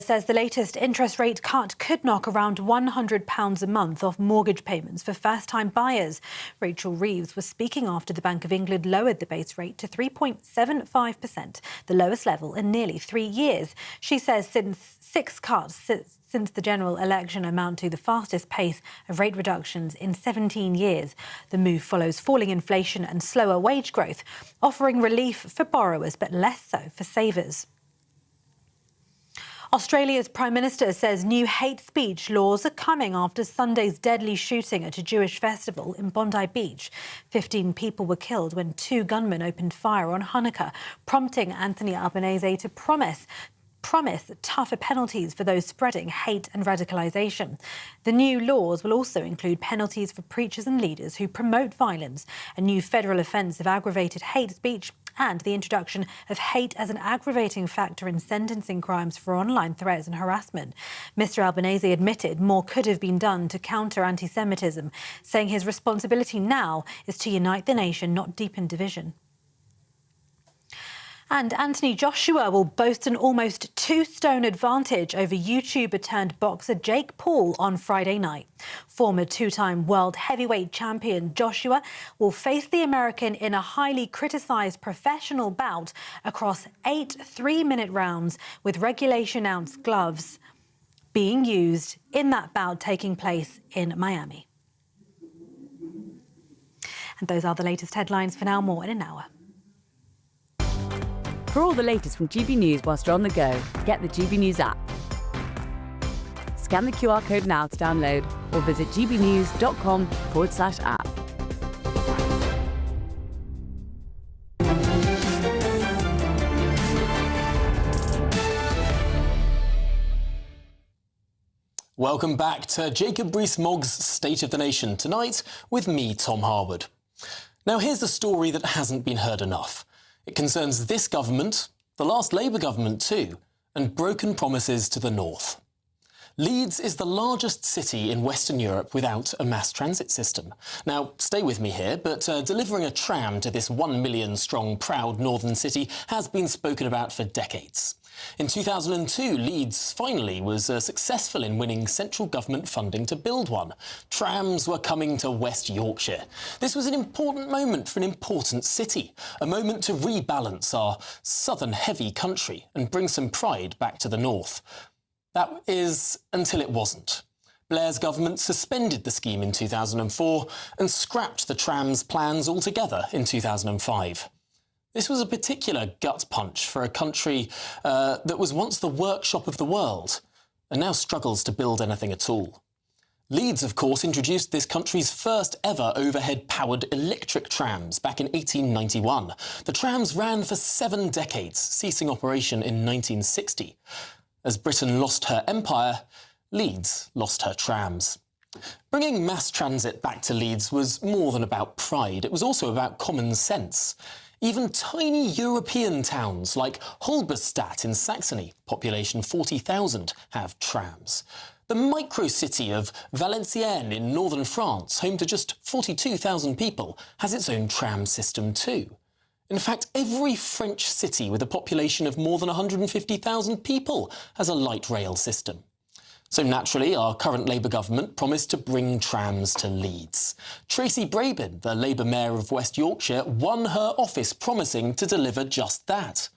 Says the latest interest rate cut could knock around £100 a month off mortgage payments for first-time buyers. Rachel Reeves was speaking after the Bank of England lowered the base rate to 3.75%, the lowest level in nearly 3 years. She says six cuts since the general election amount to the fastest pace of rate reductions in 17 years. The move follows falling inflation and slower wage growth, offering relief for borrowers but less so for savers. Australia's Prime Minister says new hate speech laws are coming after Sunday's deadly shooting at a Jewish festival in Bondi Beach. 15 people were killed when 2 gunmen opened fire on Hanukkah, prompting Anthony Albanese to promise tougher penalties for those spreading hate and radicalisation. The new laws will also include penalties for preachers and leaders who promote violence, a new federal offence of aggravated hate speech, and the introduction of hate as an aggravating factor in sentencing crimes for online threats and harassment. Mr Albanese admitted more could have been done to counter anti-Semitism, saying his responsibility now is to unite the nation, not deepen division. And Anthony Joshua will boast an almost 2-stone advantage over YouTuber-turned-boxer Jake Paul on Friday night. Former 2-time world heavyweight champion Joshua will face the American in a highly criticised professional bout across 8 3-minute rounds, with regulation-ounce gloves being used in that bout taking place in Miami. And those are the latest headlines. For now, more in an hour. For all the latest from GB News whilst you're on the go, get the GB News app. Scan the QR code now to download or visit gbnews.com/app. Welcome back to Jacob Rees-Mogg's State of the Nation tonight with me, Tom Harwood. Now here's a story that hasn't been heard enough. It concerns this government, the last Labour government too, and broken promises to the north. Leeds is the largest city in Western Europe without a mass transit system. Now, stay with me here, but delivering a tram to this 1 million strong, proud northern city has been spoken about for decades. In 2002, Leeds finally was successful in winning central government funding to build one. Trams were coming to West Yorkshire. This was an important moment for an important city, a moment to rebalance our southern heavy country and bring some pride back to the north. That is until it wasn't. Blair's government suspended the scheme in 2004 and scrapped the tram's plans altogether in 2005. This was a particular gut punch for a country that was once the workshop of the world and now struggles to build anything at all. Leeds, of course, introduced this country's first ever overhead-powered electric trams back in 1891. The trams ran for 7 decades, ceasing operation in 1960. As Britain lost her empire, Leeds lost her trams. Bringing mass transit back to Leeds was more than about pride. It was also about common sense. Even tiny European towns like Halberstadt in Saxony, population 40,000, have trams. The micro-city of Valenciennes in northern France, home to just 42,000 people, has its own tram system too. In fact, every French city with a population of more than 150,000 people has a light rail system. So naturally, our current Labour government promised to bring trams to Leeds. Tracy Brabin, the Labour mayor of West Yorkshire, won her office promising to deliver just that.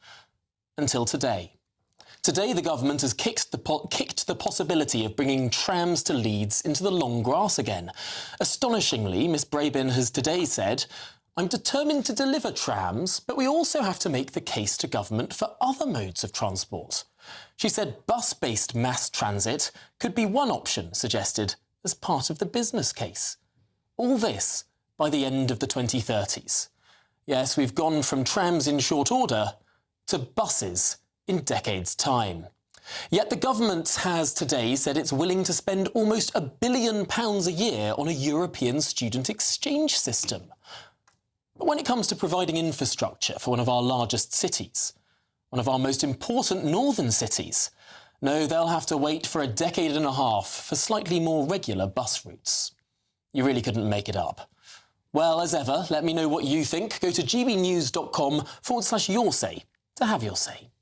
Until today. Today, the government has kicked the possibility of bringing trams to Leeds into the long grass again. Astonishingly, Miss Brabin has today said, "I'm determined to deliver trams, but we also have to make the case to government for other modes of transport." She said bus-based mass transit could be one option suggested as part of the business case. All this by the end of the 2030s. Yes, we've gone from trams in short order to buses in decades' time. Yet the government has today said it's willing to spend almost £1 billion a year on a European student exchange system. But when it comes to providing infrastructure for one of our largest cities, one of our most important northern cities, no, they'll have to wait for a decade and a half for slightly more regular bus routes. You really couldn't make it up. Well, as ever, let me know what you think. Go to gbnews.com/your say to have your say.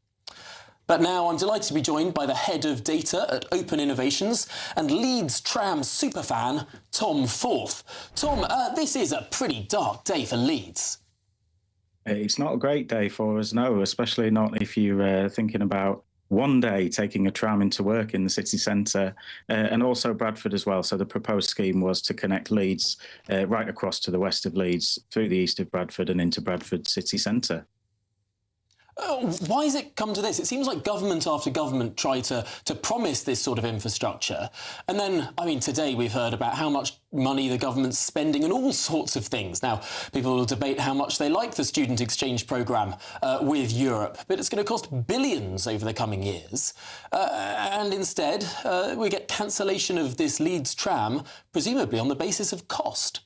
But now I'm delighted to be joined by the head of data at Open Innovations and Leeds tram superfan, Tom Forth. Tom, this is a pretty dark day for Leeds. It's not a great day for us, no, especially not if you're thinking about one day taking a tram into work in the city centre, and also Bradford as well. So the proposed scheme was to connect Leeds right across to the west of Leeds, through the east of Bradford and into Bradford city centre. Why has it come to this? It seems like government after government try to promise this sort of infrastructure. And then, I mean, today we've heard about how much money the government's spending on all sorts of things. Now, people will debate how much they like the student exchange programme with Europe, but it's going to cost billions over the coming years. And instead, we get cancellation of this Leeds tram, presumably on the basis of cost.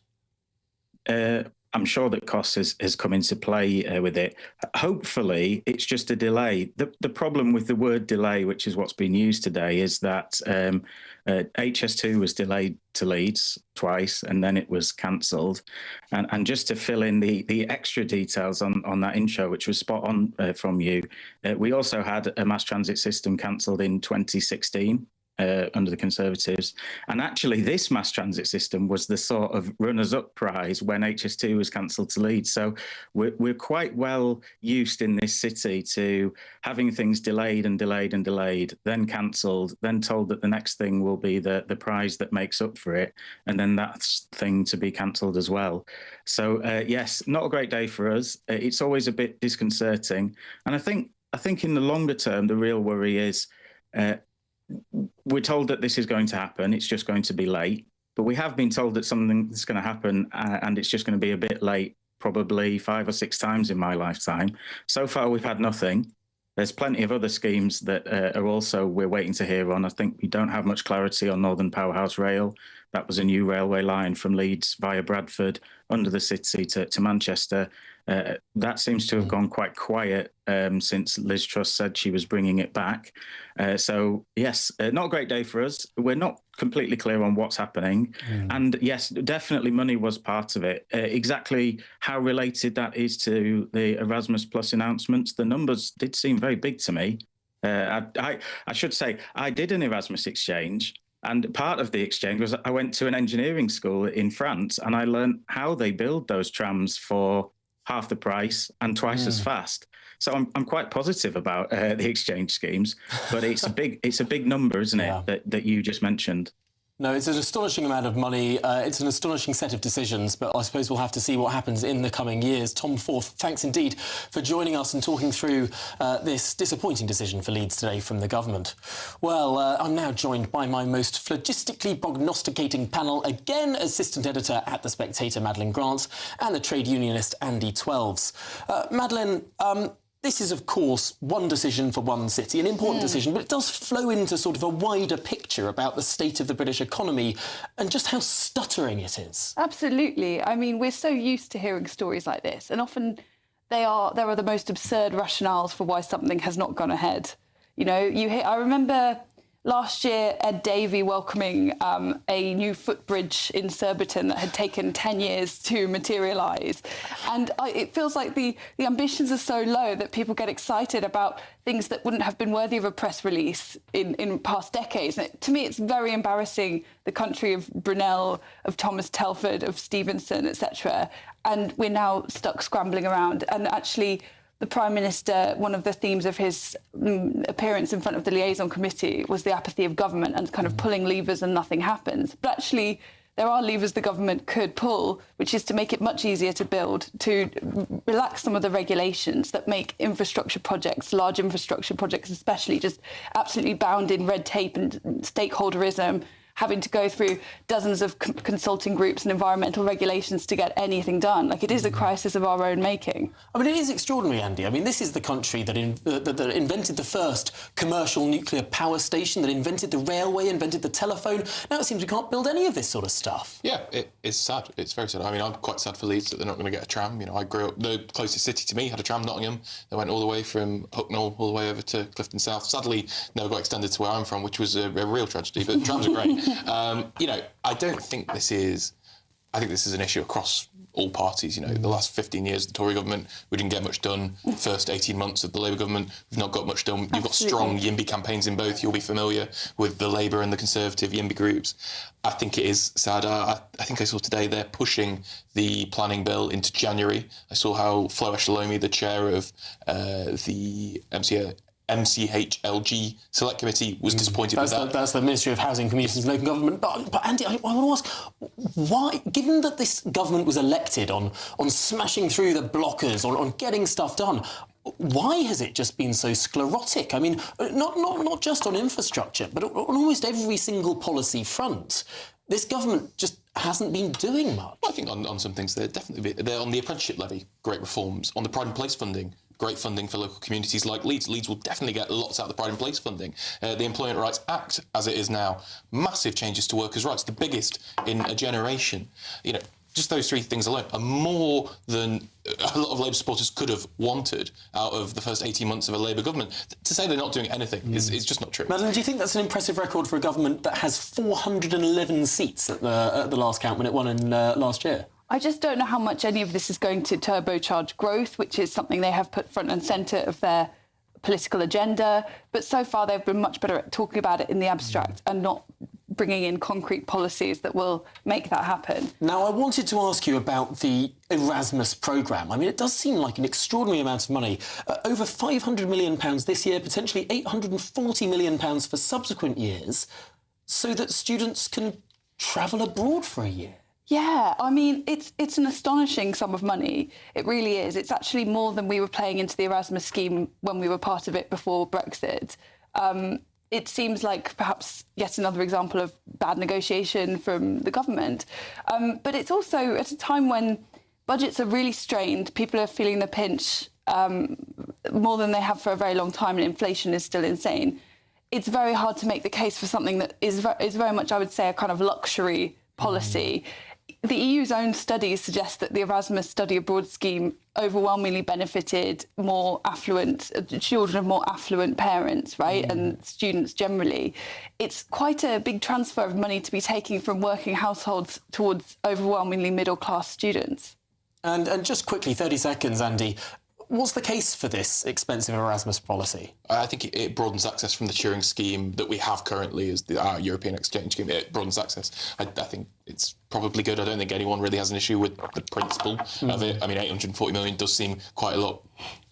I'm sure that cost has come into play with it. Hopefully, it's just a delay. The problem with the word delay, which is what's been used today, is that HS2 was delayed to Leeds twice, and then it was cancelled. And just to fill in the extra details on that intro, which was spot on from you, we also had a mass transit system cancelled in 2016. Under the Conservatives. And actually, this mass transit system was the sort of runners-up prize when HS2 was cancelled to Leeds. So we're quite well used in this city to having things delayed and delayed and delayed, then cancelled, then told that the next thing will be the prize that makes up for it, and then that thing to be cancelled as well. So, yes, not a great day for us. It's always a bit disconcerting. And I think in the longer term, the real worry is we're told that this is going to happen. It's just going to be late. But we have been told that something is going to happen and it's just going to be a bit late, probably 5 or 6 times in my lifetime. So far, we've had nothing. There's plenty of other schemes that are also we're waiting to hear on. I think we don't have much clarity on Northern Powerhouse Rail. That was a new railway line from Leeds via Bradford under the city to Manchester. That seems to have gone quite quiet since Liz Truss said she was bringing it back. So, yes, not a great day for us. We're not completely clear on what's happening. And, yes, definitely money was part of it. Exactly how related that is to the Erasmus Plus announcements, the numbers did seem very big to me. I should say I did an Erasmus exchange. And part of the exchange was I went to an engineering school in France and I learned how they build those trams for half the price and twice as fast. So I'm quite positive about the exchange schemes, but it's a big number, isn't it, that you just mentioned? No, it's an astonishing amount of money. It's an astonishing set of decisions, but I suppose we'll have to see what happens in the coming years. Tom Forth, thanks indeed for joining us and talking through this disappointing decision for Leeds today from the government. Well, I'm now joined by my most phlogistically prognosticating panel, again, Assistant Editor at The Spectator, Madeline Grant, and the trade unionist, Andy Twelves. Madeline, this is, of course, one decision for one city, an important decision, but it does flow into sort of a wider picture about the state of the British economy and just how stuttering it is. Absolutely. I mean, we're so used to hearing stories like this, and often there are the most absurd rationales for why something has not gone ahead. You know, I remember last year, Ed Davey welcoming a new footbridge in Surbiton that had taken 10 years to materialise. And it feels like the ambitions are so low that people get excited about things that wouldn't have been worthy of a press release in past decades. And to me, it's very embarrassing, the country of Brunel, of Thomas Telford, of Stevenson, etc. And we're now stuck scrambling around. And actually, the Prime Minister, one of the themes of his appearance in front of the liaison committee was the apathy of government and kind of pulling levers and nothing happens. But actually, there are levers the government could pull, which is to make it much easier to build, to relax some of the regulations that make infrastructure projects, large infrastructure projects especially, just absolutely bound in red tape and stakeholderism, having to go through dozens of consulting groups and environmental regulations to get anything done. Like, it is a crisis of our own making. I mean, it is extraordinary, Andy. I mean, this is the country that invented the first commercial nuclear power station, that invented the railway, invented the telephone. Now it seems we can't build any of this sort of stuff. Yeah, it's sad. It's very sad. I mean, I'm quite sad for Leeds that they're not going to get a tram. You know, I grew up, the closest city to me had a tram, Nottingham. They went all the way from Hucknall all the way over to Clifton South. Sadly, never got extended to where I'm from, which was a real tragedy, but trams are great. You know, I don't think this is I think this is an issue across all parties. You know, the last 15 years of the Tory government, we didn't get much done. The first 18 months of the Labour government, we've not got much done. You've got strong YIMBY campaigns in both. You'll be familiar with the Labour and the Conservative YIMBY groups. I think it is sad. I think I saw today they're pushing the planning bill into January. I saw how Flo Eshalomi, the chair of the MCHLG Select Committee, was disappointed with that. That's the Ministry of Housing, Communities and Local Government. But Andy, I want to ask, why, given that this government was elected on smashing through the blockers, on getting stuff done, why has it just been so sclerotic? I mean, not just on infrastructure, but on almost every single policy front. This government just hasn't been doing much. Well, I think on some things they're on the apprenticeship levy, great reforms. On the Pride and Place funding, great funding for local communities like Leeds. Leeds will definitely get lots out of the Pride and Place funding. The Employment Rights Act, as it is now, massive changes to workers' rights, the biggest in a generation. You know, just those three things alone are more than a lot of Labour supporters could have wanted out of the first 18 months of a Labour government. To say they're not doing anything is just not true. Madeline, do you think that's an impressive record for a government that has 411 seats at the last count when it won in last year? I just don't know how much any of this is going to turbocharge growth, which is something they have put front and centre of their political agenda. But so far, they've been much better at talking about it in the abstract and not bringing in concrete policies that will make that happen. Now, I wanted to ask you about the Erasmus programme. I mean, it does seem like an extraordinary amount of money. Over £500 million this year, potentially £840 million for subsequent years, so that students can travel abroad for a year. Yeah, I mean, it's an astonishing sum of money. It really is. It's actually more than we were playing into the Erasmus scheme when we were part of it before Brexit. It seems like perhaps yet another example of bad negotiation from the government. But it's also at a time when budgets are really strained, people are feeling the pinch more than they have for a very long time, and inflation is still insane. It's very hard to make the case for something that is very much, I would say, a kind of luxury policy. The EU's own studies suggest that the Erasmus study abroad scheme overwhelmingly benefited more affluent children of more affluent parents, right, and students generally. It's quite a big transfer of money to be taking from working households towards overwhelmingly middle-class students. And just quickly, 30 seconds, Andy. What's the case for this expensive Erasmus policy? I think it broadens access from the Turing scheme that we have currently as our European exchange scheme. It broadens access. I think it's probably good. I don't think anyone really has an issue with the principle of it. I mean, 840 million does seem quite a lot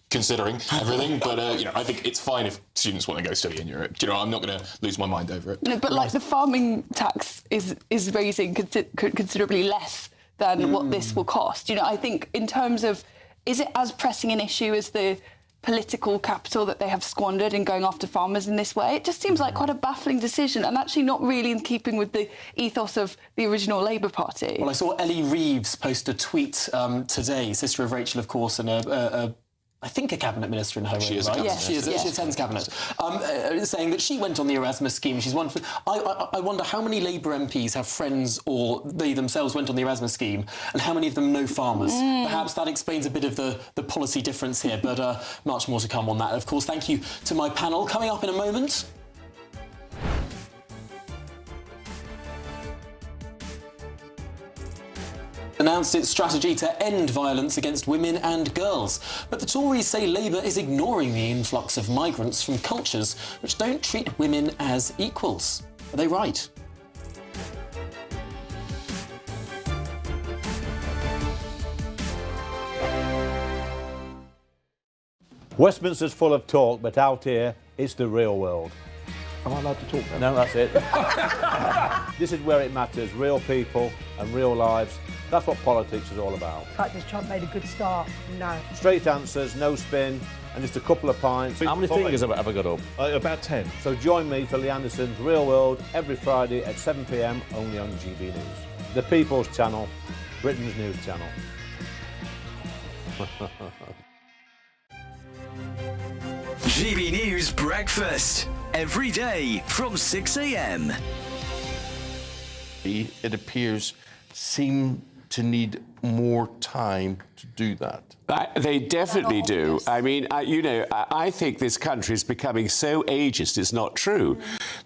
considering everything, but I think it's fine if students want to go study in Europe. I'm not going to lose my mind over it. No, but like the farming tax is raising considerably less than what this will cost. I think in terms of, is it as pressing an issue as the political capital that they have squandered in going after farmers in this way? It just seems like quite a baffling decision and actually not really in keeping with the ethos of the original Labour Party. Well, I saw Ellie Reeves post a tweet today, sister of Rachel, of course, and I think a cabinet minister in her She way, is right? a cabinet She attends cabinet. Saying that she went on the Erasmus scheme. She's wonderful. I wonder how many Labour MPs have friends or they themselves went on the Erasmus scheme, and how many of them know farmers. Perhaps that explains a bit of the policy difference here, but much more to come on that. Of course, thank you to my panel. Coming up in a moment. Announced its strategy to end violence against women and girls. But the Tories say Labour is ignoring the influx of migrants from cultures which don't treat women as equals. Are they right? Westminster's full of talk, but out here, it's the real world. Am I allowed to talk now? No, that's it. This is where it matters, real people and real lives. That's what politics is all about. The fact has Trump made a good start? No. Straight answers, no spin, and just a couple of pints. How many fingers have I ever got up? About 10. So join me for Lee Anderson's Real World every Friday at 7 p.m, only on GB News. The People's Channel, Britain's news channel. GB News Breakfast, every day from 6 a.m. It appears seem to need more time to do that? They definitely do. I mean, I think this country is becoming so ageist, it's not true.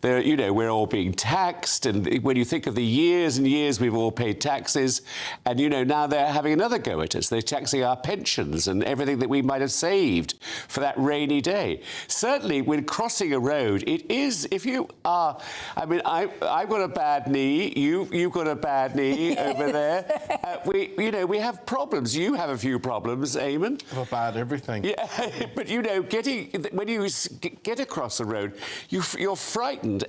We're all being taxed, and when you think of the years and years we've all paid taxes, and, now they're having another go at us. They're taxing our pensions and everything that we might have saved for that rainy day. Certainly, when crossing a road, it is, if you are, I've got a bad knee, you've got a bad knee over there. We have problems. You have a few problems, Eamon. About everything. Yeah, but when you get across the road, you're frightened.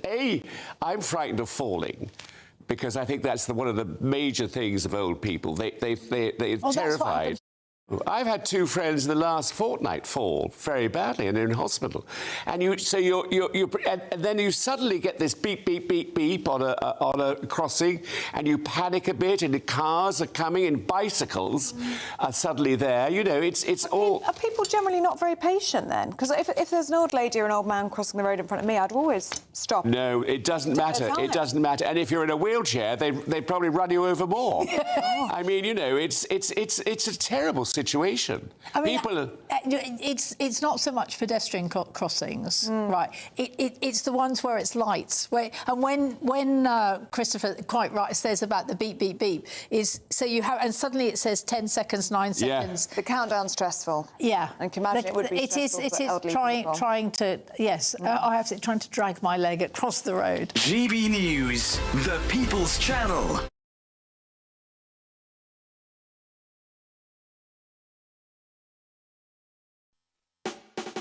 I'm frightened of falling, because I think that's one of the major things of old people. They're terrified. I've had 2 friends in the last fortnight fall very badly and they're in hospital. And then you suddenly get this beep, beep, beep, beep on a crossing, and you panic a bit, and the cars are coming, and bicycles are suddenly there. It's all... Are people generally not very patient then? Because if there's an old lady or an old man crossing the road in front of me, I'd always stop. No, it doesn't matter. It doesn't matter. And if you're in a wheelchair, they probably run you over more. I mean, it's a terrible situation. I mean, it's not so much pedestrian crossings, right? It's the ones where it's lights. When Christopher quite right says about the beep beep beep is so you have, and suddenly it says 10 seconds, 9 seconds. The countdown's stressful. Yeah, and can imagine it would be stressful for elderly people. trying to I have to trying to drag my leg across the road. GB News, the People's Channel.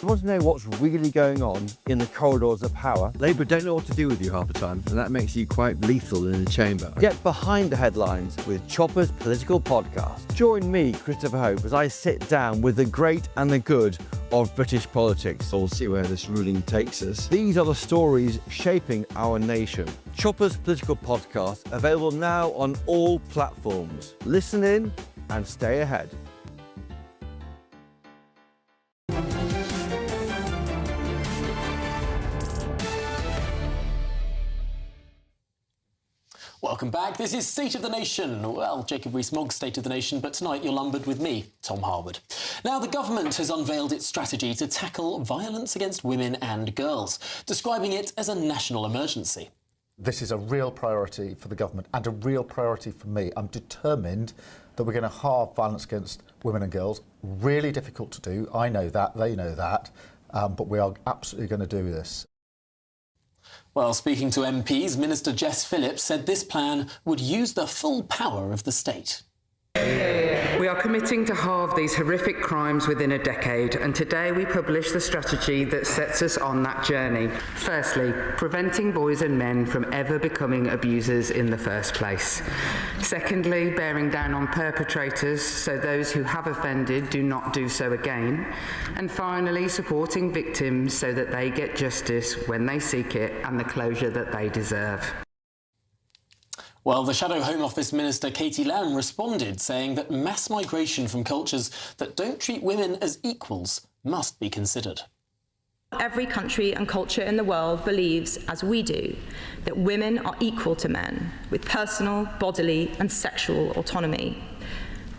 You want to know what's really going on in the corridors of power? Labour don't know what to do with you half the time, and that makes you quite lethal in the chamber. Get behind the headlines with Chopper's Political Podcast. Join me, Christopher Hope, as I sit down with the great and the good of British politics. We'll see where this ruling takes us. These are the stories shaping our nation. Chopper's Political Podcast, available now on all platforms. Listen in and stay ahead. Welcome back. This is State of the Nation. Well, Jacob Rees-Mogg's State of the Nation, but tonight you're lumbered with me, Tom Harwood. Now, the government has unveiled its strategy to tackle violence against women and girls, describing it as a national emergency. This is a real priority for the government and a real priority for me. I'm determined that we're going to halve violence against women and girls. Really difficult to do. I know that, they know that, but we are absolutely going to do this. Well, speaking to MPs, Minister Jess Phillips said this plan would use the full power of the state. We are committing to halve these horrific crimes within a decade, and today we publish the strategy that sets us on that journey. Firstly, preventing boys and men from ever becoming abusers in the first place. Secondly, bearing down on perpetrators so those who have offended do not do so again. And finally, supporting victims so that they get justice when they seek it and the closure that they deserve. Well, the Shadow Home Office Minister Katie Lamb responded, saying that mass migration from cultures that don't treat women as equals must be considered. Every country and culture in the world believes, as we do, that women are equal to men, with personal, bodily and sexual autonomy.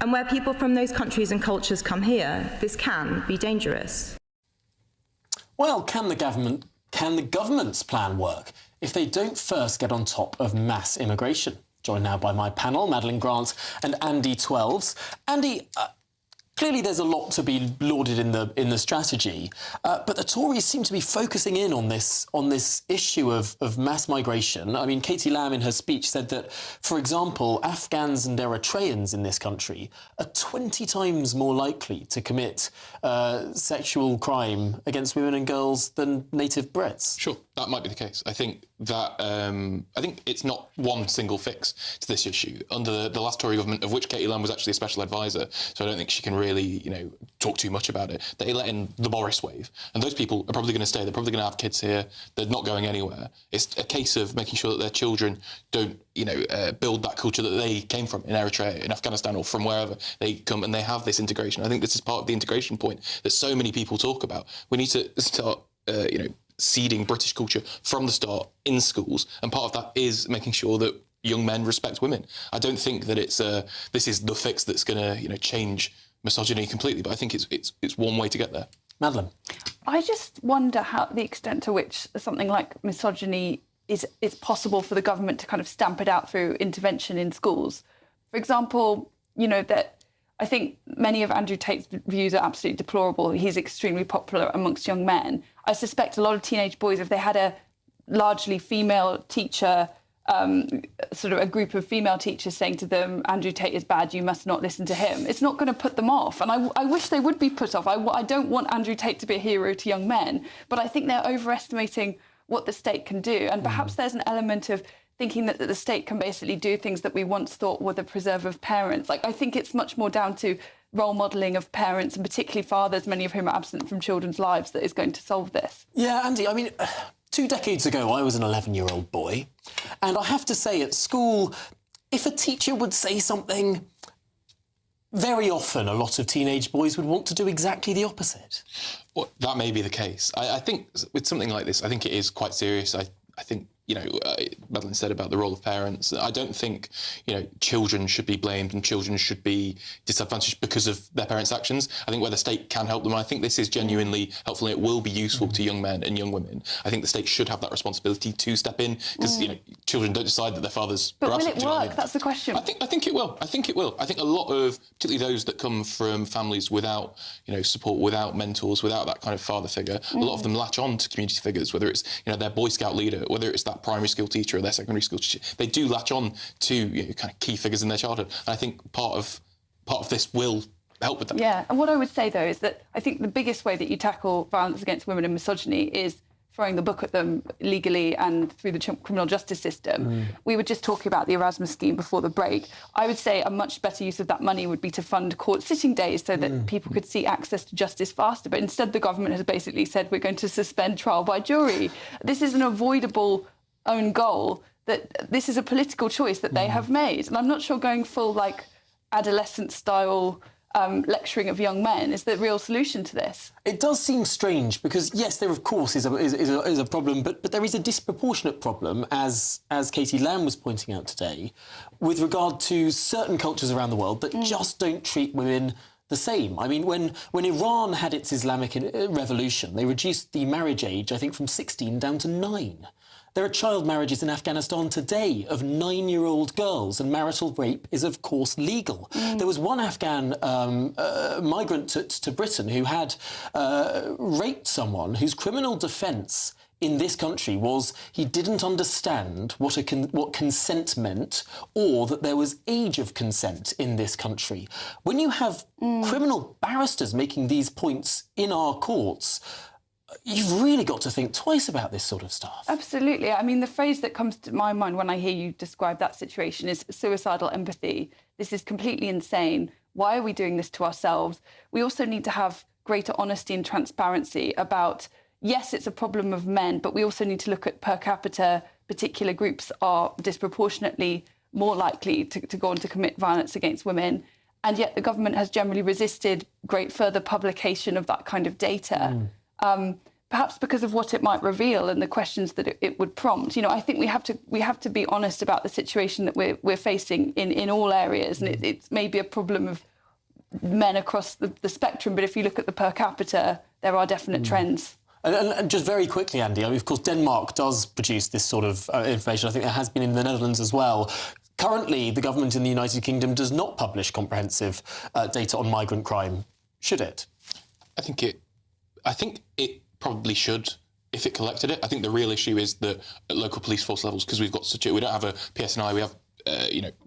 And where people from those countries and cultures come here, this can be dangerous. Well, can the government's plan work if they don't first get on top of mass immigration? Joined now by my panel, Madeline Grant and Andy Twelves. Andy, clearly there's a lot to be lauded in the strategy, but the Tories seem to be focusing in on this issue of mass migration. I mean, Katie Lamb in her speech said that, for example, Afghans and Eritreans in this country are 20 times more likely to commit sexual crime against women and girls than native Brits. Sure, that might be the case. I think that I think it's not one single fix to this issue. Under the last Tory government, of which Katie Lamb was actually a special advisor, so I don't think she can really, talk too much about it. They let in the Boris wave, and those people are probably going to stay. They're probably going to have kids here. They're not going anywhere. It's a case of making sure that their children don't, build that culture that they came from in Eritrea, in Afghanistan, or from wherever they come, and they have this integration. I think this is part of the integration point that so many people talk about. We need to start, seeding British culture from the start in schools, and part of that is making sure that young men respect women. I don't think that this is the fix that's going to change misogyny completely, but I think it's one way to get there. Madeline? I just wonder the extent to which something like misogyny it's possible for the government to kind of stamp it out through intervention in schools. For example, that I think many of Andrew Tate's views are absolutely deplorable. He's extremely popular amongst young men. I suspect a lot of teenage boys, if they had a largely female teacher, sort of a group of female teachers saying to them, Andrew Tate is bad, you must not listen to him, it's not going to put them off. And I wish they would be put off. I don't want Andrew Tate to be a hero to young men, but I think they're overestimating what the state can do. And perhaps there's an element of thinking that the state can basically do things that we once thought were the preserve of parents. Like, I think it's much more down to role modelling of parents, and particularly fathers, many of whom are absent from children's lives, that is going to solve this. Yeah, Andy, I mean, 2 decades ago, I was an 11-year-old boy, and I have to say, at school, if a teacher would say something, very often a lot of teenage boys would want to do exactly the opposite. Well, that may be the case. I think with something like this, I think it is quite serious. I think, Madeline said about the role of parents. I don't think, children should be blamed and children should be disadvantaged because of their parents' actions. I think where the state can help them, I think this is genuinely helpful and it will be useful to young men and young women. I think the state should have that responsibility to step in because, children don't decide that their fathers... But will it work? That's the question. I think it will. I think a lot of, particularly those that come from families without, support, without mentors, without that kind of father figure, a lot of them latch on to community figures, whether it's, their Boy Scout leader, whether it's that primary school teacher or their secondary school teacher. They do latch on to kind of key figures in their childhood. And I think part of this will help with that. Yeah, and what I would say, though, is that I think the biggest way that you tackle violence against women and misogyny is throwing the book at them legally and through the criminal justice system. We were just talking about the Erasmus scheme before the break. I would say a much better use of that money would be to fund court sitting days so that people could see access to justice faster. But instead, the government has basically said we're going to suspend trial by jury. This is an avoidable own goal, that this is a political choice that they have made. And I'm not sure going full, adolescent style lecturing of young men is the real solution to this. It does seem strange because, yes, there of course is a problem, but there is a disproportionate problem, as Katie Lamb was pointing out today, with regard to certain cultures around the world that just don't treat women the same. I mean, when Iran had its Islamic revolution, they reduced the marriage age, I think, from 16 down to 9. There are child marriages in Afghanistan today of 9-year-old girls, and marital rape is, of course, legal. There was one Afghan migrant to Britain who had raped someone whose criminal defence in this country was he didn't understand what consent meant, or that there was age of consent in this country. When you have criminal barristers making these points in our courts, you've really got to think twice about this sort of stuff. Absolutely. I mean, the phrase that comes to my mind when I hear you describe that situation is suicidal empathy. This is completely insane. Why are we doing this to ourselves? We also need to have greater honesty and transparency about, yes, it's a problem of men, but we also need to look at per capita. Particular groups are disproportionately more likely to go on to commit violence against women. And yet the government has generally resisted great further publication of that kind of data. Perhaps because of what it might reveal and the questions that it would prompt. I think we have to be honest about the situation that we're facing in all areas, and it's maybe a problem of men across the spectrum. But if you look at the per capita, there are definite trends. And just very quickly, Andy, I mean, of course, Denmark does produce this sort of information. I think there has been in the Netherlands as well. Currently, the government in the United Kingdom does not publish comprehensive data on migrant crime. Should it? I think it probably should if it collected it. I think the real issue is that at local police force levels, because we've got we don't have a PSNI, we have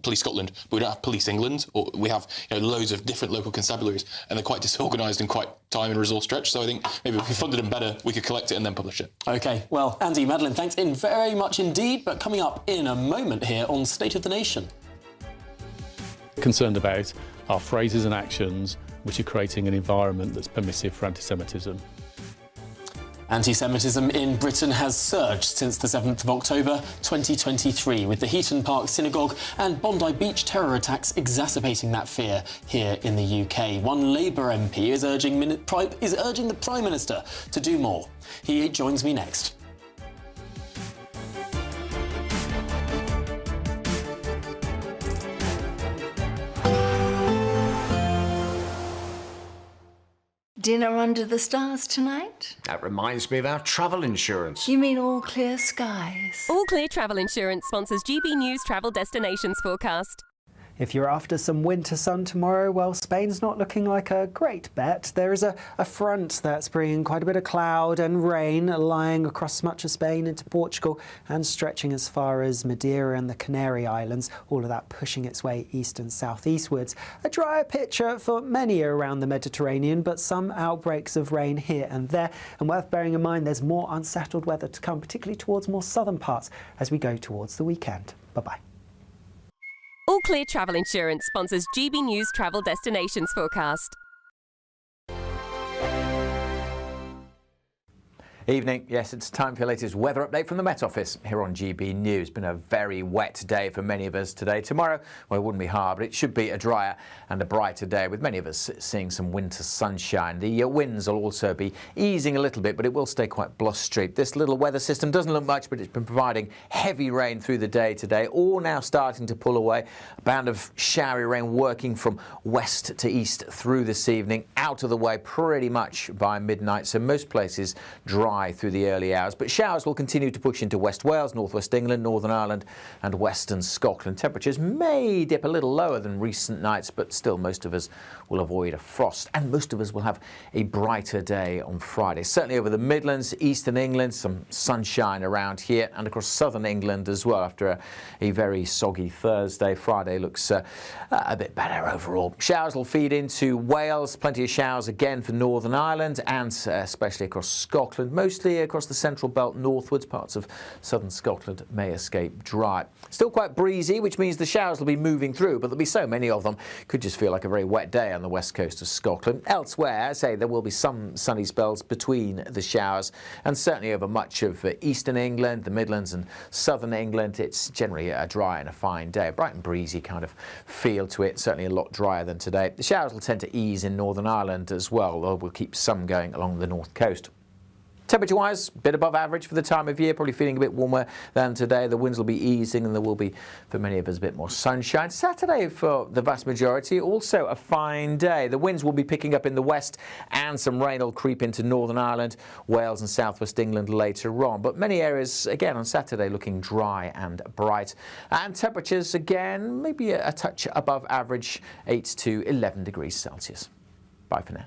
Police Scotland, but we don't have Police England, or we have loads of different local constabularies, and they're quite disorganised and quite time and resource stretched. So I think maybe if we funded them better, we could collect it and then publish it. OK, well, Andy, Madeline, thanks very much indeed. But coming up in a moment here on State of the Nation. Concerned about our phrases and actions which are creating an environment that's permissive for anti-Semitism. Anti-Semitism in Britain has surged since the 7th of October 2023, with the Heaton Park synagogue and Bondi Beach terror attacks exacerbating that fear here in the UK. One Labour MP is urging the Prime Minister to do more. He joins me next. Dinner under the stars tonight? That reminds me of our travel insurance. You mean all clear skies? All Clear Travel Insurance sponsors GB News Travel Destinations Forecast. If you're after some winter sun tomorrow, well, Spain's not looking like a great bet. There is a front that's bringing quite a bit of cloud and rain lying across much of Spain into Portugal and stretching as far as Madeira and the Canary Islands, all of that pushing its way east and southeastwards. A drier picture for many around the Mediterranean, but some outbreaks of rain here and there. And worth bearing in mind, there's more unsettled weather to come, particularly towards more southern parts as we go towards the weekend. Bye-bye. All Clear Travel Insurance sponsors GB News Travel Destinations Forecast. Evening. Yes, it's time for your latest weather update from the Met Office here on GB News. Been a very wet day for many of us today. Tomorrow, well, it wouldn't be hard, but it should be a drier and a brighter day, with many of us seeing some winter sunshine. The winds will also be easing a little bit, but it will stay quite blustery. This little weather system doesn't look much, but it's been providing heavy rain through the day today, all now starting to pull away. A band of showery rain working from west to east through this evening, out of the way pretty much by midnight, so most places dry through the early hours, but showers will continue to push into West Wales, North West England, Northern Ireland and Western Scotland. Temperatures may dip a little lower than recent nights, but still most of us will avoid a frost, and most of us will have a brighter day on Friday. Certainly over the Midlands, Eastern England, some sunshine around here, and across Southern England as well after a very soggy Thursday. Friday looks a bit better overall. Showers will feed into Wales, plenty of showers again for Northern Ireland and especially across Scotland. Mostly across the central belt northwards, parts of southern Scotland may escape dry. Still quite breezy, which means the showers will be moving through, but there'll be so many of them, could just feel like a very wet day on the west coast of Scotland. Elsewhere, I say there will be some sunny spells between the showers, and certainly over much of eastern England, the Midlands and southern England, it's generally a dry and a fine day. A bright and breezy kind of feel to it, certainly a lot drier than today. The showers will tend to ease in Northern Ireland as well, although we'll keep some going along the north coast. Temperature-wise, a bit above average for the time of year, probably feeling a bit warmer than today. The winds will be easing and there will be, for many of us, a bit more sunshine. Saturday, for the vast majority, also a fine day. The winds will be picking up in the west and some rain will creep into Northern Ireland, Wales and southwest England later on. But many areas, again, on Saturday looking dry and bright. And temperatures, again, maybe a touch above average, 8 to 11 degrees Celsius. Bye for now.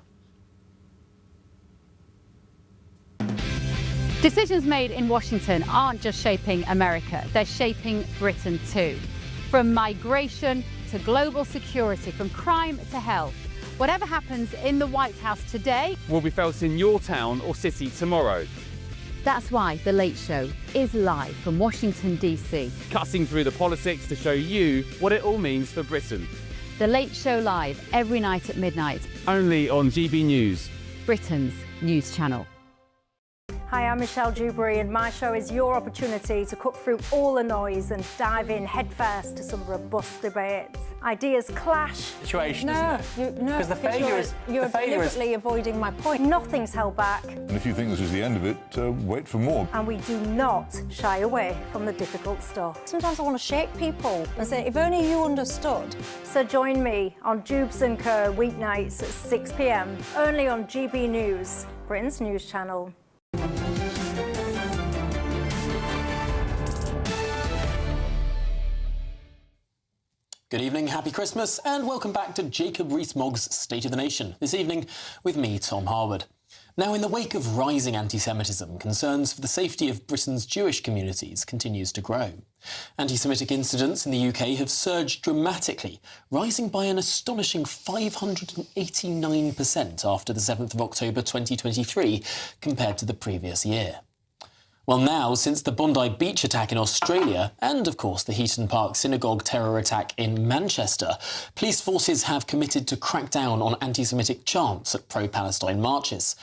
Decisions made in Washington aren't just shaping America, they're shaping Britain too. From migration to global security, from crime to health. Whatever happens in the White House today will be felt in your town or city tomorrow. That's why The Late Show is live from Washington, DC. Cutting through the politics to show you what it all means for Britain. The Late Show live every night at midnight. Only on GB News, Britain's news channel. Hi, I'm Michelle Dewberry, and my show is your opportunity to cut through all the noise and dive in headfirst to some robust debates. Ideas clash. Situation, no, isn't it? No, because the failure is you're deliberately avoiding my point. Nothing's held back. And if you think this is the end of it, wait for more. And we do not shy away from the difficult stuff. Sometimes I want to shake people and say, if only you understood. So join me on Jubes & Co. weeknights at 6 p.m. only on GB News, Britain's news channel. Good evening, happy Christmas, and welcome back to Jacob Rees-Mogg's State of the Nation, this evening with me, Tom Harwood. Now, in the wake of rising anti-Semitism, concerns for the safety of Britain's Jewish communities continues to grow. Anti-Semitic incidents in the UK have surged dramatically, rising by an astonishing 589% after the 7th of October 2023 compared to the previous year. Well, now, since the Bondi Beach attack in Australia and, of course, the Heaton Park synagogue terror attack in Manchester, police forces have committed to crack down on anti-Semitic chants at pro-Palestine marches.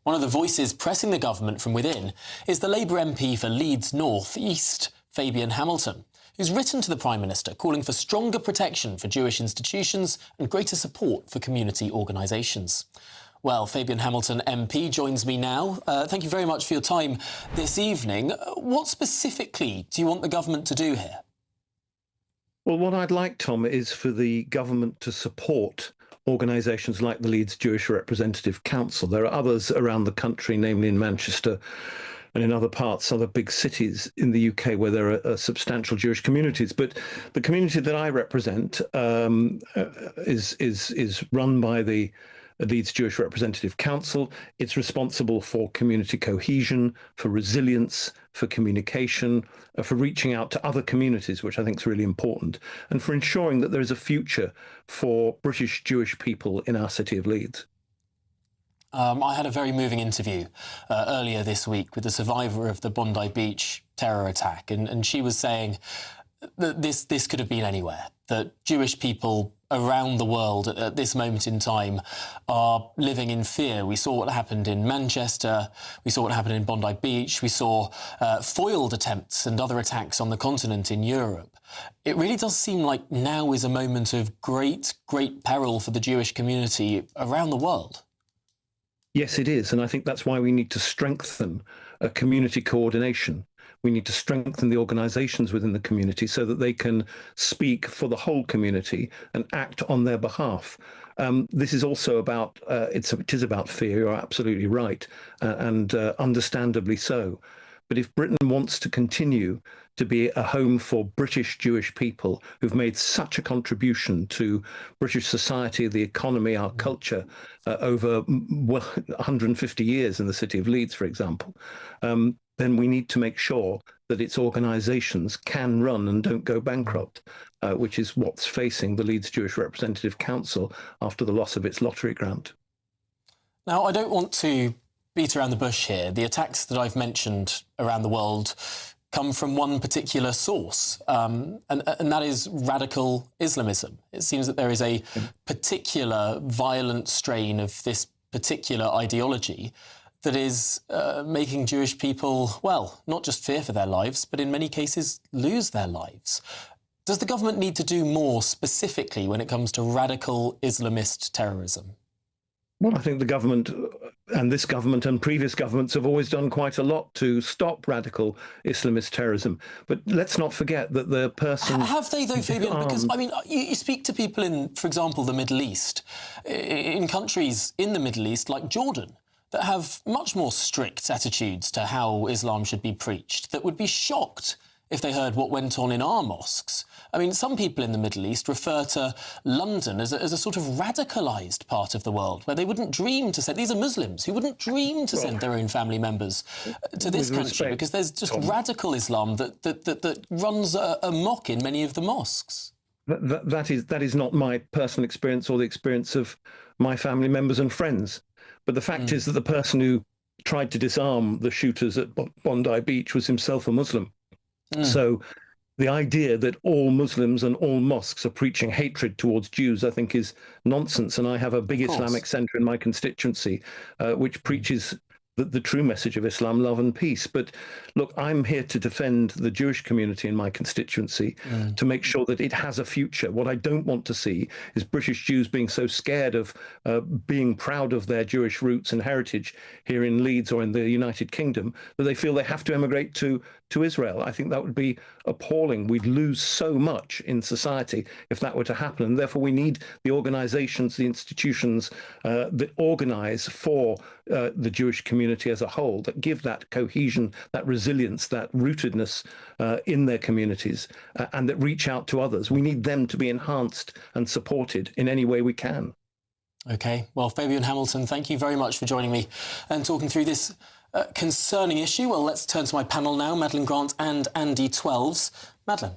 One of the voices pressing the government from within is the Labour MP for Leeds North East, Fabian Hamilton, who's written to the Prime Minister calling for stronger protection for Jewish institutions and greater support for community organisations. Well, Fabian Hamilton MP joins me now. Thank you very much for your time this evening. What specifically do you want the government to do here? Well, what I'd like, Tom, is for the government to support organisations like the Leeds Jewish Representative Council. There are others around the country, namely in Manchester and in other parts, other big cities in the UK where there are substantial Jewish communities. But the community that I represent is run by the Leeds Jewish Representative Council. It's responsible for community cohesion, for resilience, for communication, for reaching out to other communities, which I think is really important, and for ensuring that there is a future for British Jewish people in our city of Leeds. I had a very moving interview earlier this week with the survivor of the Bondi Beach terror attack, and she was saying that this could have been anywhere, that Jewish people around the world at this moment in time are living in fear. We saw what happened in Manchester, we saw what happened in Bondi Beach, we saw foiled attempts and other attacks on the continent in Europe. It really does seem like now is a moment of great, great peril for the Jewish community around the world. Yes, it is. And I think that's why we need to strengthen community coordination. We need to strengthen the organisations within the community so that they can speak for the whole community and act on their behalf. This is also about, it is about fear, you're absolutely right, and understandably so. But if Britain wants to continue to be a home for British Jewish people who've made such a contribution to British society, the economy, our culture, over 150 years in the city of Leeds, for example, then we need to make sure that its organisations can run and don't go bankrupt, which is what's facing the Leeds Jewish Representative Council after the loss of its lottery grant. Now, I don't want to beat around the bush here. The attacks that I've mentioned around the world come from one particular source, and that is radical Islamism. It seems that there is a particular violent strain of this particular ideology that is making Jewish people, well, not just fear for their lives, but in many cases lose their lives. Does the government need to do more specifically when it comes to radical Islamist terrorism? Well, I think the government and this government and previous governments have always done quite a lot to stop radical Islamist terrorism. But let's not forget that the person... Have they, though, Fabian? Because, I mean, you speak to people in, for example, the Middle East, in countries in the Middle East like Jordan, that have much more strict attitudes to how Islam should be preached, that would be shocked if they heard what went on in our mosques. I mean, some people in the Middle East refer to London as a sort of radicalised part of the world, where they wouldn't dream to send... These are Muslims who wouldn't dream to send their own family members to this country, because there's just radical Islam that runs amok in many of the mosques. That is not my personal experience or the experience of my family members and friends. But the fact is that the person who tried to disarm the shooters at Bondi Beach was himself a Muslim. So the idea that all Muslims and all mosques are preaching hatred towards Jews, I think, is nonsense. And I have a big Islamic centre in my constituency which preaches the true message of Islam, love and peace. But look, I'm here to defend the Jewish community in my constituency, to make sure that it has a future. What I don't want to see is British Jews being so scared of being proud of their Jewish roots and heritage here in Leeds or in the United Kingdom, that they feel they have to emigrate to Israel. I think that would be appalling. We'd lose so much in society if that were to happen. And therefore we need the organisations, the institutions that organise for the Jewish community as a whole, that give that cohesion, that resilience, that rootedness in their communities, and that reach out to others. We need them to be enhanced and supported in any way we can. OK, well, Fabian Hamilton, thank you very much for joining me and talking through this concerning issue. Well, let's turn to my panel now, Madeline Grant and Andy Twelves. Madeline.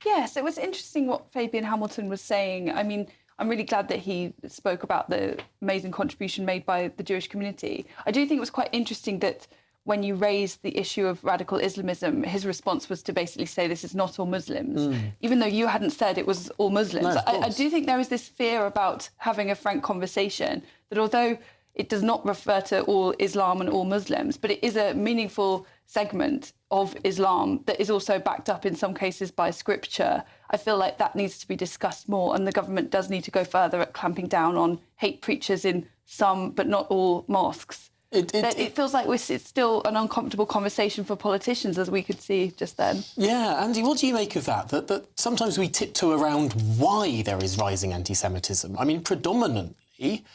Yes, it was interesting what Fabian Hamilton was saying. I mean, I'm really glad that he spoke about the amazing contribution made by the Jewish community. I do think it was quite interesting that when you raised the issue of radical Islamism, his response was to basically say this is not all Muslims, even though you hadn't said it was all Muslims. No, I do think there is this fear about having a frank conversation, that although it does not refer to all Islam and all Muslims, but it is a meaningful segment of Islam that is also backed up in some cases by scripture. I feel like that needs to be discussed more, and the government does need to go further at clamping down on hate preachers in some, but not all, mosques. It feels like it's still an uncomfortable conversation for politicians, as we could see just then. Yeah, Andy, what do you make of that? That sometimes we tiptoe around why there is rising anti-Semitism. I mean, predominantly,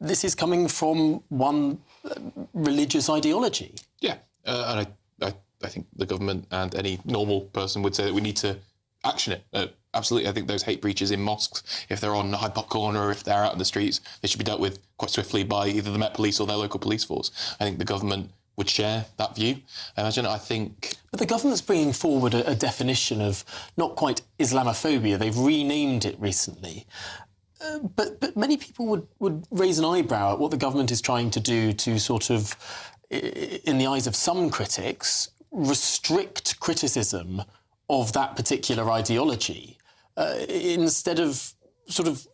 this is coming from one religious ideology. Yeah, and I think the government and any normal person would say that we need to action it. Absolutely, I think those hate breaches in mosques, if they're on Hyde Park Corner or if they're out in the streets, they should be dealt with quite swiftly by either the Met Police or their local police force. I think the government would share that view. But the government's bringing forward a definition of not quite Islamophobia. They've renamed it recently. But many people would raise an eyebrow at what the government is trying to do to sort of, in the eyes of some critics, restrict criticism of that particular ideology instead of sort of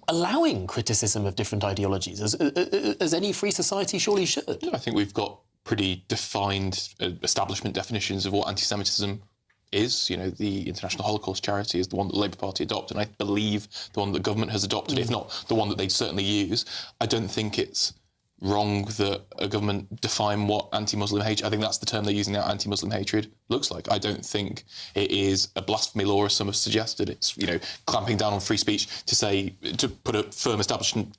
allowing criticism of different ideologies, as any free society surely should. I think we've got pretty defined establishment definitions of what anti-Semitism is. You know, the International Holocaust Charity is the one that the Labour Party adopted, and I believe the one that the government has adopted, if not the one that they'd certainly use. I don't think it's wrong that a government define what anti-Muslim hatred, I think that's the term they're using now, anti-Muslim hatred, looks like. I don't think it is a blasphemy law, as some have suggested. It's, you know, clamping down on free speech to put a firm establishment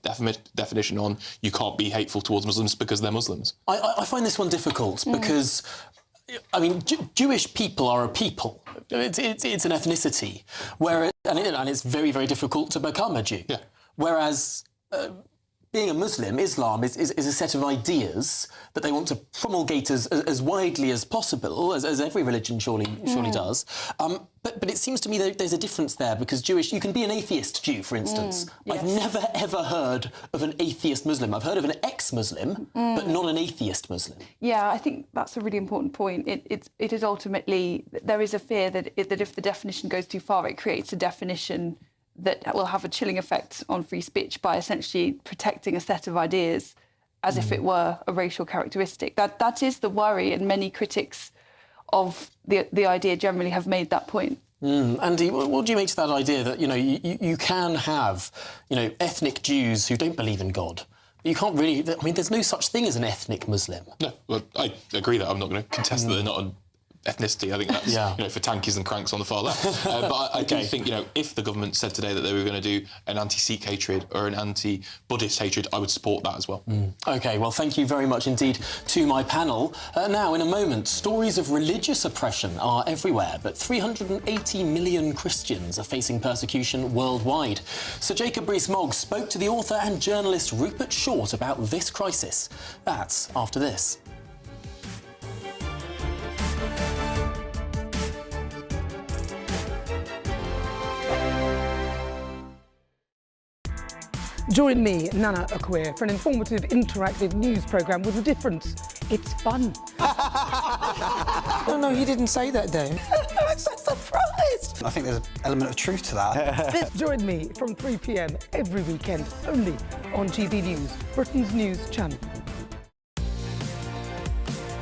definition on you can't be hateful towards Muslims because they're Muslims. I find this one difficult because, I mean, Jewish people are a people. It's an ethnicity, and it's very, very difficult to become a Jew. Yeah. Whereas being a Muslim, Islam is a set of ideas that they want to promulgate as widely as possible, as every religion surely does. But it seems to me that there's a difference there, because you can be an atheist Jew, for instance. Yes. I've never, ever heard of an atheist Muslim. I've heard of an ex-Muslim, but not an atheist Muslim. Yeah, I think that's a really important point. It is ultimately, there is a fear that if the definition goes too far, it creates a definition that will have a chilling effect on free speech by essentially protecting a set of ideas as if it were a racial characteristic. That is the worry, and many critics of the idea generally have made that point. Andy, what do you make to that idea that, you know, you can have, you know, ethnic Jews who don't believe in God? You can't really, I mean, there's no such thing as an ethnic Muslim. No, well, I agree that I'm not going to contest that they're not an ethnicity. I think that's, you know, for tankies and cranks on the far left. But I do think, you know, if the government said today that they were going to do an anti-Sikh hatred or an anti-Buddhist hatred, I would support that as well. OK, well, thank you very much indeed to my panel. Now, in a moment, stories of religious oppression are everywhere, but 380 million Christians are facing persecution worldwide. Sir Jacob Rees-Mogg spoke to the author and journalist Rupert Short about this crisis. That's after this. Join me, Nana Akwe, for an informative, interactive news programme with a difference. It's fun. No, you didn't say that, Dave. I'm so surprised. I think there's an element of truth to that. Join me from 3 p.m. every weekend, only on GBNews, Britain's news channel.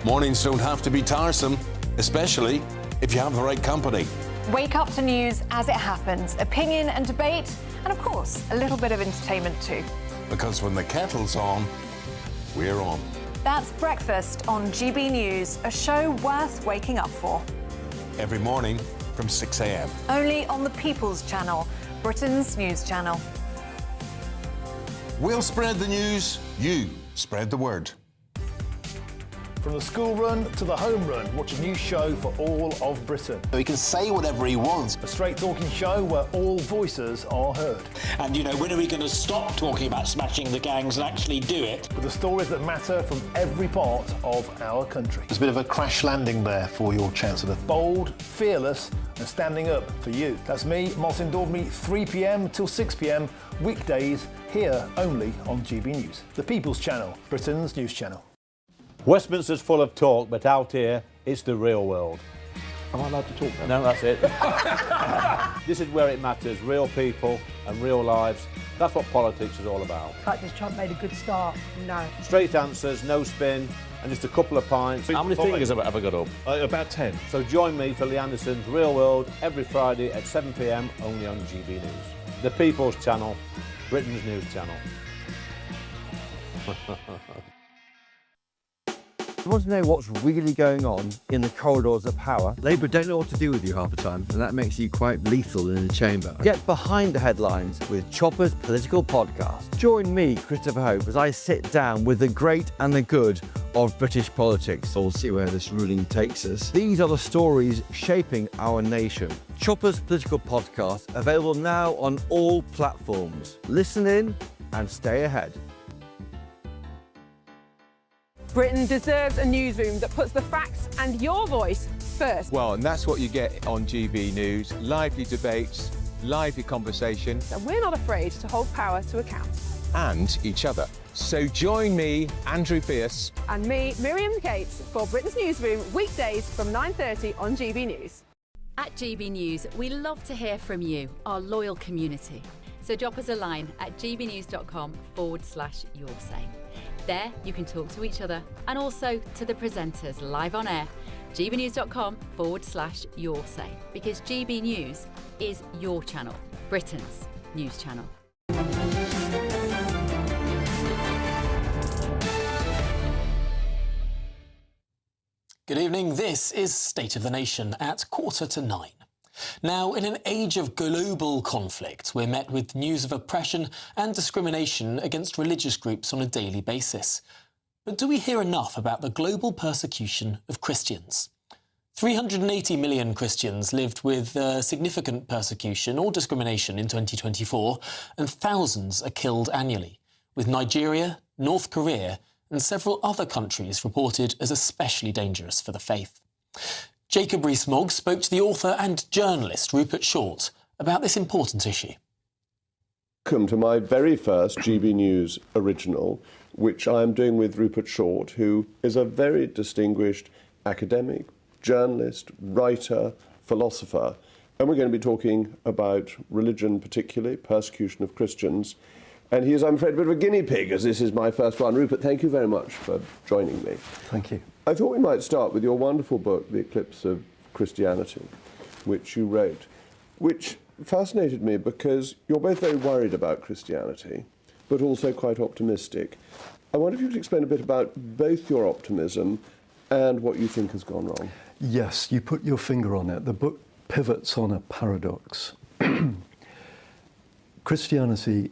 Mornings don't have to be tiresome, especially if you have the right company. Wake up to news as it happens, opinion and debate, and of course, a little bit of entertainment too. Because when the kettle's on, we're on. That's Breakfast on GB News, a show worth waking up for. Every morning from 6 a.m. Only on the People's Channel, Britain's news channel. We'll spread the news, you spread the word. From the school run to the home run, watch a new show for all of Britain. He can say whatever he wants. A straight talking show where all voices are heard. And, you know, when are we going to stop talking about smashing the gangs and actually do it? With the stories that matter from every part of our country. There's a bit of a crash landing there for your Chancellor. Bold, fearless and standing up for you. That's me, Martin Daubney, 3 p.m. till 6 p.m, weekdays, here only on GB News. The People's Channel, Britain's news channel. Westminster's full of talk, but out here, it's the real world. Am I allowed to talk now? No, that's it. This is where it matters, real people and real lives. That's what politics is all about. In fact, has Trump made a good start? No. Straight answers, no spin, and just a couple of pints. How many fingers have I ever got up? About 10. So join me for Lee Anderson's Real World every Friday at 7 p.m, only on GB News. The People's Channel, Britain's news channel. You want to know what's really going on in the corridors of power? Labour don't know what to do with you half the time, and that makes you quite lethal in the chamber. Get behind the headlines with Chopper's Political Podcast. Join me, Christopher Hope, as I sit down with the great and the good of British politics. We'll see where this ruling takes us. These are the stories shaping our nation. Chopper's Political Podcast, available now on all platforms. Listen in and stay ahead. Britain deserves a newsroom that puts the facts and your voice first. Well, and that's what you get on GB News. Lively debates, lively conversation. And we're not afraid to hold power to account. And each other. So join me, Andrew Pearce. And me, Miriam Cates, for Britain's Newsroom, weekdays from 9:30 on GB News. At GB News, we love to hear from you, our loyal community. So drop us a line at gbnews.com/yoursay. There, you can talk to each other and also to the presenters live on air. gbnews.com/yoursay, because GB News is your channel, Britain's news channel. Good evening, this is State of the Nation at 8:45. Now, in an age of global conflict, we're met with news of oppression and discrimination against religious groups on a daily basis. But do we hear enough about the global persecution of Christians? 380 million Christians lived with significant persecution or discrimination in 2024, and thousands are killed annually, with Nigeria, North Korea and several other countries reported as especially dangerous for the faith. Jacob Rees-Mogg spoke to the author and journalist Rupert Short about this important issue. Welcome to my very first GB News original, which I am doing with Rupert Short, who is a very distinguished academic, journalist, writer, philosopher. And we're going to be talking about religion, particularly persecution of Christians. And he is, I'm afraid, a bit of a guinea pig, as this is my first one. Rupert, thank you very much for joining me. Thank you. I thought we might start with your wonderful book, The Eclipse of Christianity, which you wrote, which fascinated me because you're both very worried about Christianity, but also quite optimistic. I wonder if you could explain a bit about both your optimism and what you think has gone wrong. Yes, you put your finger on it. The book pivots on a paradox. Christianity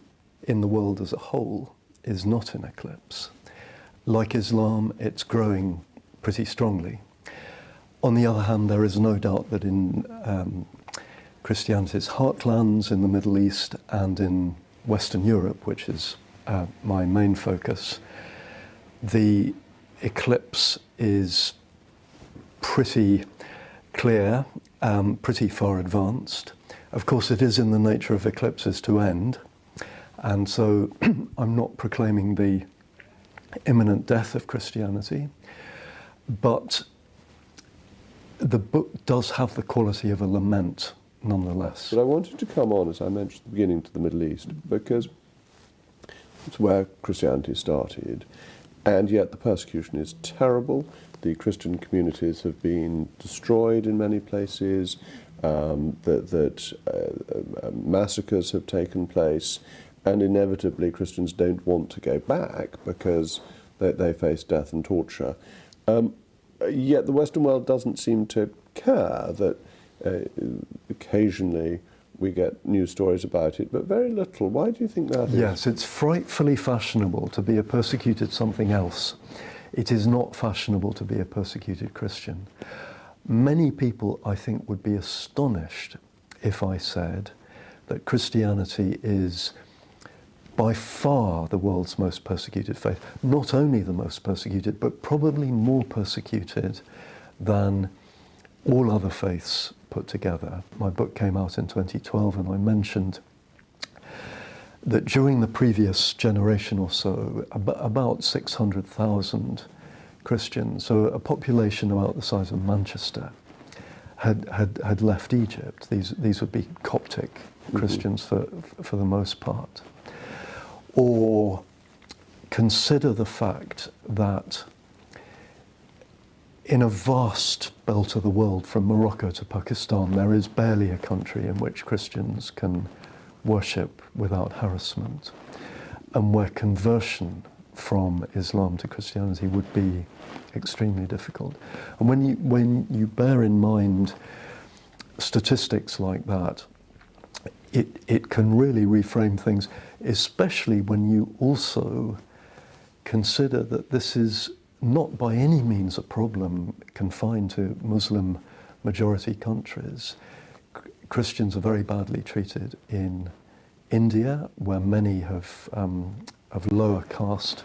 in the world as a whole is not in eclipse. Like Islam, it's growing pretty strongly. On the other hand, there is no doubt that in Christianity's heartlands in the Middle East and in Western Europe, which is my main focus, the eclipse is pretty clear, pretty far advanced. Of course, it is in the nature of eclipses to end, and so I'm not proclaiming the imminent death of Christianity, but the book does have the quality of a lament nonetheless. But I wanted to come on, as I mentioned at the beginning, to the Middle East, because it's where Christianity started, and yet the persecution is terrible. The Christian communities have been destroyed in many places, massacres have taken place, and inevitably Christians don't want to go back because they face death and torture. Yet the Western world doesn't seem to care that occasionally we get news stories about it, but very little. Why do you think that is? Yes, it's frightfully fashionable to be a persecuted something else. It is not fashionable to be a persecuted Christian. Many people, I think, would be astonished if I said that Christianity is by far the world's most persecuted faith. Not only the most persecuted, but probably more persecuted than all other faiths put together. My book came out in 2012, and I mentioned that during the previous generation or so, about 600,000 Christians, so a population about the size of Manchester, had left Egypt. These would be Coptic Christians for the most part. Or consider the fact that in a vast belt of the world, from Morocco to Pakistan, there is barely a country in which Christians can worship without harassment, and where conversion from Islam to Christianity would be extremely difficult. And when you bear in mind statistics like that, it can really reframe things, especially when you also consider that this is not by any means a problem confined to Muslim majority countries. Christians are very badly treated in India, where many have of lower caste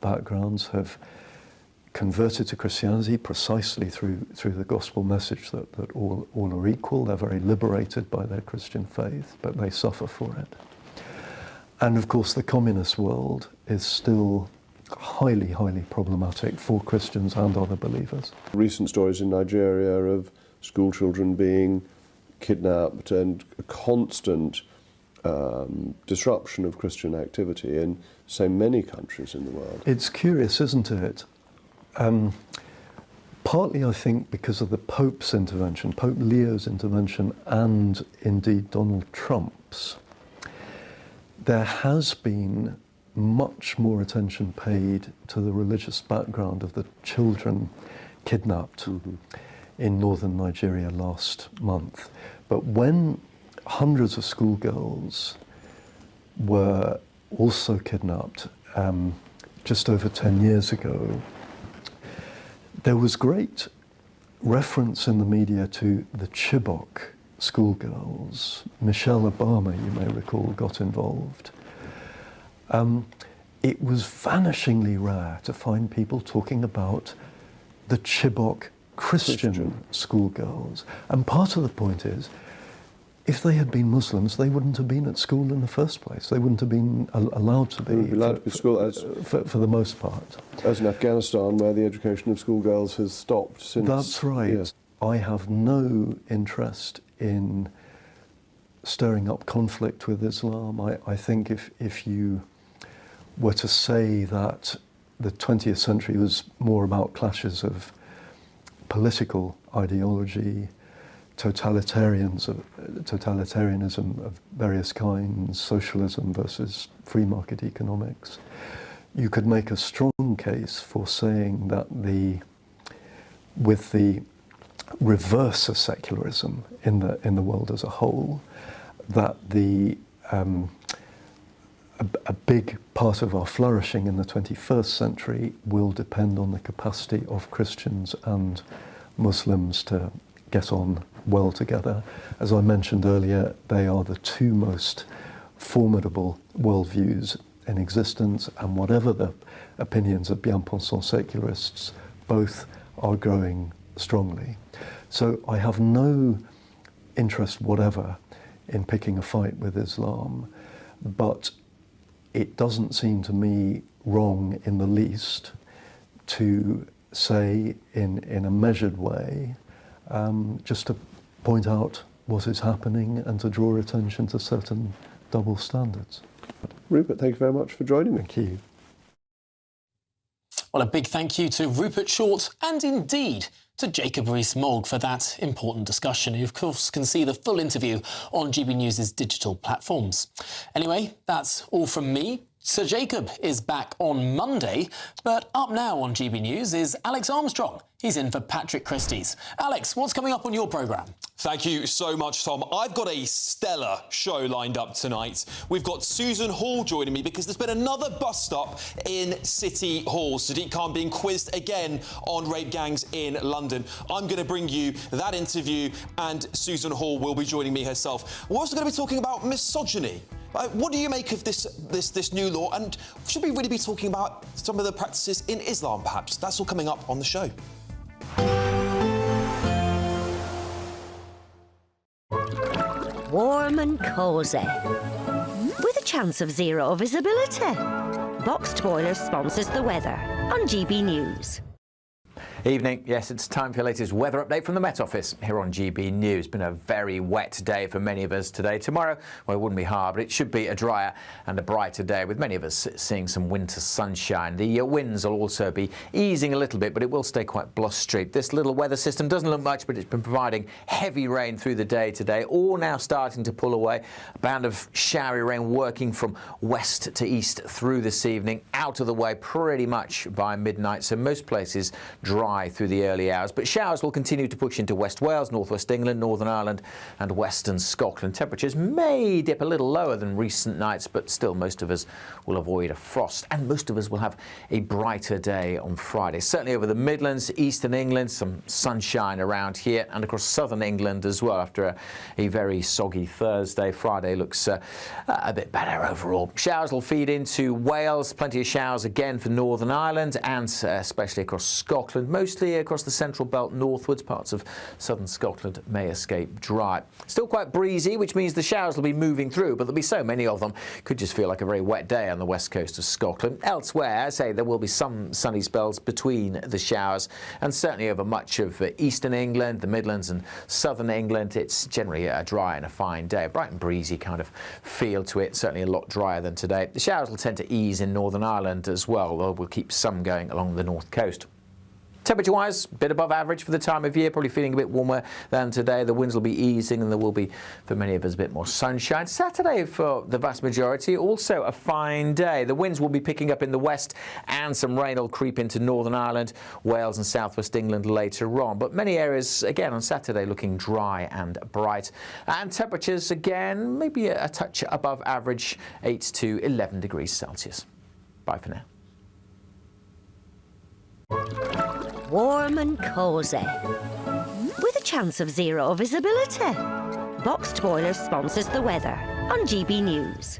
backgrounds have converted to Christianity precisely through the gospel message that all are equal. They're very liberated by their Christian faith, but they suffer for it. And of course, the communist world is still highly, highly problematic for Christians and other believers. Recent stories in Nigeria of school children being kidnapped and a constant disruption of Christian activity in so many countries in the world. It's curious, isn't it? Partly, I think, because of the Pope's intervention, Pope Leo's intervention, and indeed Donald Trump's, there has been much more attention paid to the religious background of the children kidnapped in northern Nigeria last month. But when hundreds of schoolgirls were also kidnapped just over 10 years ago, there was great reference in the media to the Chibok schoolgirls. Michelle Obama, you may recall, got involved. It was vanishingly rare to find people talking about the Chibok Christian schoolgirls. And part of the point is, if they had been Muslims, they wouldn't have been at school in the first place. They wouldn't have been allowed to be, for the most part. As in Afghanistan, where the education of schoolgirls has stopped since... That's right. Yes. I have no interest in stirring up conflict with Islam. I think if you were to say that the 20th century was more about clashes of political ideology, totalitarianism of various kinds, socialism versus free market economics, you could make a strong case for saying that with the reverse of secularism in the world as a whole, that a big part of our flourishing in the 21st century will depend on the capacity of Christians and Muslims to get on well together. As I mentioned earlier, they are the two most formidable worldviews in existence, and whatever the opinions of bien-pensant secularists, both are growing strongly. So I have no interest whatever in picking a fight with Islam, but it doesn't seem to me wrong in the least to say in a measured way, just to point out what is happening and to draw attention to certain double standards. Rupert, thank you very much for joining me. Thank you. Well, a big thank you to Rupert Short and indeed to Jacob Rees-Mogg for that important discussion. You, of course, can see the full interview on GB News' digital platforms. Anyway, that's all from me. Sir Jacob is back on Monday, but up now on GB News is Alex Armstrong. He's in for Patrick Christie's. Alex, what's coming up on your programme? Thank you so much, Tom. I've got a stellar show lined up tonight. We've got Susan Hall joining me because there's been another bust-up in City Hall. Sadiq Khan being quizzed again on rape gangs in London. I'm going to bring you that interview, and Susan Hall will be joining me herself. We're also going to be talking about misogyny. What do you make of this new law, and should we really be talking about some of the practices in Islam, perhaps? That's all coming up on the show. Warm and cosy, with a chance of zero visibility. Boxed Boilers sponsors the weather on GB News. Evening. Yes, it's time for your latest weather update from the Met Office here on GB News. Been a very wet day for many of us today. Tomorrow, well, it wouldn't be hard, but it should be a drier and a brighter day, with many of us seeing some winter sunshine. The winds will also be easing a little bit, but it will stay quite blustery. This little weather system doesn't look much, but it's been providing heavy rain through the day today, all now starting to pull away. A band of showery rain working from west to east through this evening, out of the way pretty much by midnight, so most places dry through the early hours, but showers will continue to push into West Wales, North West England, Northern Ireland and Western Scotland. Temperatures may dip a little lower than recent nights, but still most of us will avoid a frost, and most of us will have a brighter day on Friday. Certainly over the Midlands, Eastern England, some sunshine around here, and across Southern England as well after a very soggy Thursday. Friday looks a bit better overall. Showers will feed into Wales, plenty of showers again for Northern Ireland and especially across Scotland. Mostly across the central belt northwards, parts of southern Scotland may escape dry. Still quite breezy, which means the showers will be moving through, but there'll be so many of them, could just feel like a very wet day on the west coast of Scotland. Elsewhere, I say there will be some sunny spells between the showers, and certainly over much of eastern England, the Midlands and southern England, it's generally a dry and a fine day. A bright and breezy kind of feel to it, certainly a lot drier than today. The showers will tend to ease in Northern Ireland as well, although we'll keep some going along the north coast. Temperature-wise, a bit above average for the time of year, probably feeling a bit warmer than today. The winds will be easing and there will be, for many of us, a bit more sunshine. Saturday, for the vast majority, also a fine day. The winds will be picking up in the west and some rain will creep into Northern Ireland, Wales and southwest England later on. But many areas, again, on Saturday looking dry and bright. And temperatures, again, maybe a touch above average, 8 to 11 degrees Celsius. Bye for now. Warm and cosy, with a chance of zero visibility. Boxed Boiler sponsors the weather on GB News.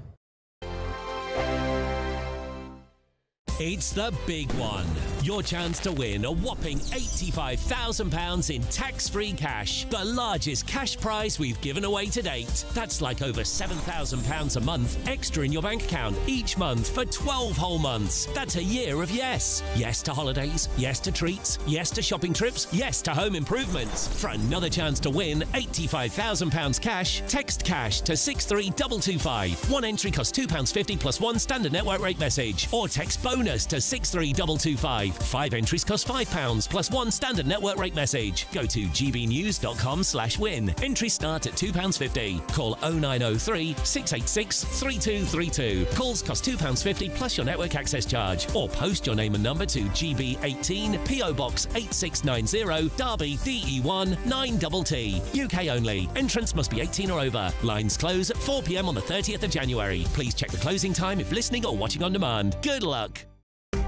It's the big one. Your chance to win a whopping £85,000 in tax-free cash. The largest cash prize we've given away to date. That's like over £7,000 a month extra in your bank account each month for 12 whole months. That's a year of yes. Yes to holidays, yes to treats, yes to shopping trips, yes to home improvements. For another chance to win £85,000 cash, text cash to 63225. One entry costs £2.50 plus one standard network rate message, or text bonus to 63225. 5 entries cost £5 plus one standard network rate message. Go to gbnews.com/win. Entries start at £2.50. Call 0903 686 3232. Calls cost £2.50 plus your network access charge. Or post your name and number to GB18 PO Box 8690 Derby DE1 9TT. UK only. Entrance must be 18 or over. Lines close at 4 p.m. on the 30th of January. Please check the closing time if listening or watching on demand. Good luck.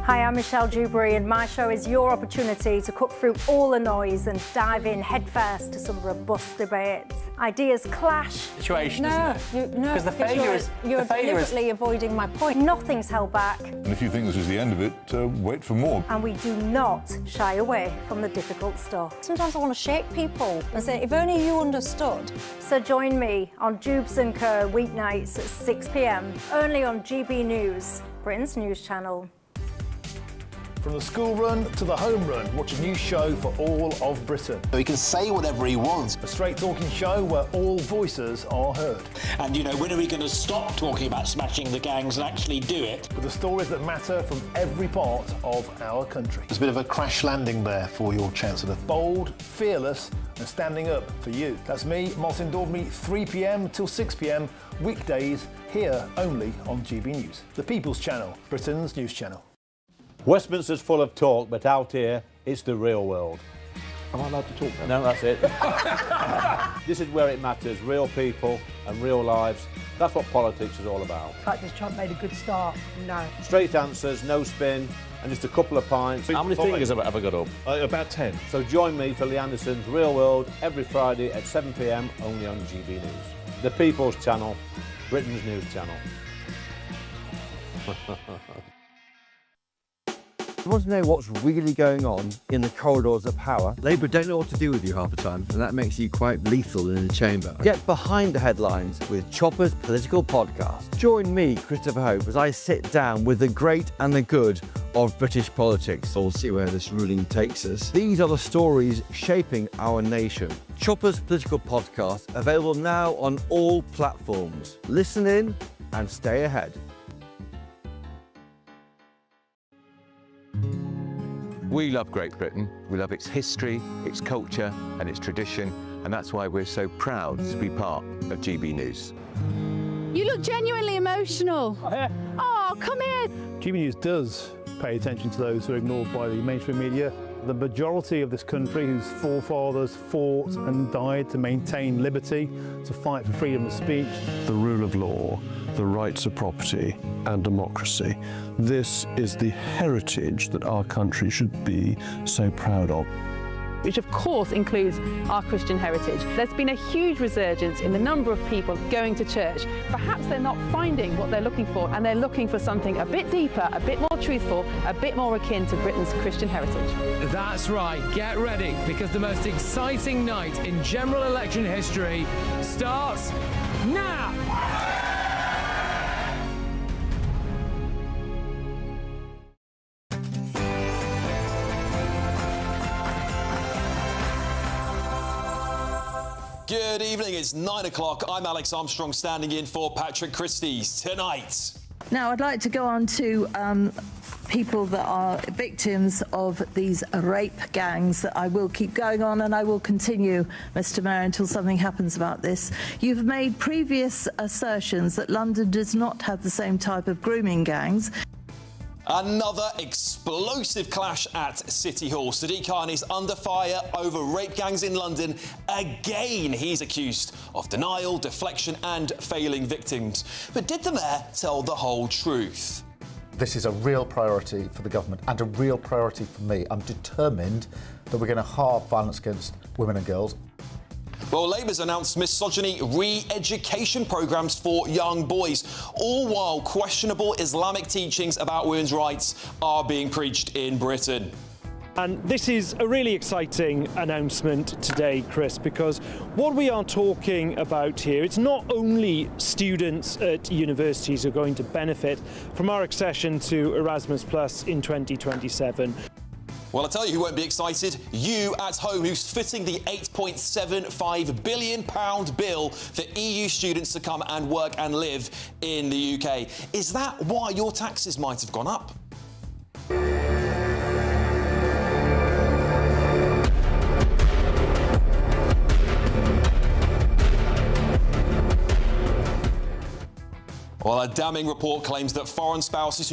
Hi, I'm Michelle Dewberry, and my show is your opportunity to cut through all the noise and dive in headfirst to some robust debates. Ideas clash. Situation, isn't it? No, because the failure is you're deliberately avoiding my point. Nothing's held back, And if you think this is the end of it, wait for more. and we do not shy away from the difficult stuff. Sometimes I want to shake people and say, if only you understood. So join me on Jubes & Co. weeknights at 6 p.m. only on GB News, Britain's news channel. From the school run to the home run, watch a new show for all of Britain. So he can say whatever he wants. A straight talking show where all voices are heard. And, you know, when are we going to stop talking about smashing the gangs and actually do it? With the stories that matter from every part of our country. There's a bit of a crash landing there for your Chancellor. Bold, fearless and standing up for you. That's me, Martin Daubney, 3 p.m. till 6 p.m. weekdays, here only on GB News. The People's Channel, Britain's news channel. Westminster's full of talk, but out here, it's the real world. Am I allowed to talk now? No, that's it. This is where it matters, real people and real lives. That's what politics is all about. The fact is Trump made a good start. No. Straight answers, no spin, and just a couple of pints. How many fingers have I got up? About 10. So join me for Lee Anderson's Real World every Friday at 7 p.m. only on GB News. The People's Channel, Britain's news channel. You want to know what's really going on in the corridors of power? Labour don't know what to do with you half the time, and that makes you quite lethal in the chamber. Get behind the headlines with Chopper's Political Podcast. Join me, Christopher Hope, as I sit down with the great and the good of British politics. We'll see where this ruling takes us. These are the stories shaping our nation. Chopper's Political Podcast, available now on all platforms. Listen in and stay ahead. We love Great Britain. We love its history, its culture and its tradition, and that's why we're so proud to be part of GB News. You look genuinely emotional. Oh, come here. GB News does pay attention to those who are ignored by the mainstream media. The majority of this country whose forefathers fought and died to maintain liberty, to fight for freedom of speech. The rule of law, the rights of property and democracy. This is the heritage that our country should be so proud of. Which of course includes our Christian heritage. There's been a huge resurgence in the number of people going to church. Perhaps they're not finding what they're looking for, and they're looking for something a bit deeper, a bit more truthful, a bit more akin to Britain's Christian heritage. That's right, get ready, because the most exciting night in general election history starts now! Good evening, it's 9 o'clock. I'm Alex Armstrong, standing in for Patrick Christie's. Tonight. Now, I'd like to go on to people that are victims of these rape gangs. That I will keep going on, and I will continue, Mr. Mayor, until something happens about this. You've made previous assertions that London does not have the same type of grooming gangs. Another explosive clash at City Hall. Sadiq Khan is under fire over rape gangs in London. Again, he's accused of denial, deflection and failing victims. But did the mayor tell the whole truth? This is a real priority for the government and a real priority for me. I'm determined that we're going to halve violence against women and girls. Well, Labour's announced misogyny re-education programmes for young boys, all while questionable Islamic teachings about women's rights are being preached in Britain. And this is a really exciting announcement today, Chris, because what we are talking about here, it's not only students at universities who are going to benefit from our accession to Erasmus Plus in 2027. Well, I'll tell you who won't be excited. You at home, who's footing the £8.75 billion bill for EU students to come and work and live in the UK. Is that why your taxes might have gone up? Well, a damning report claims that foreign spouses who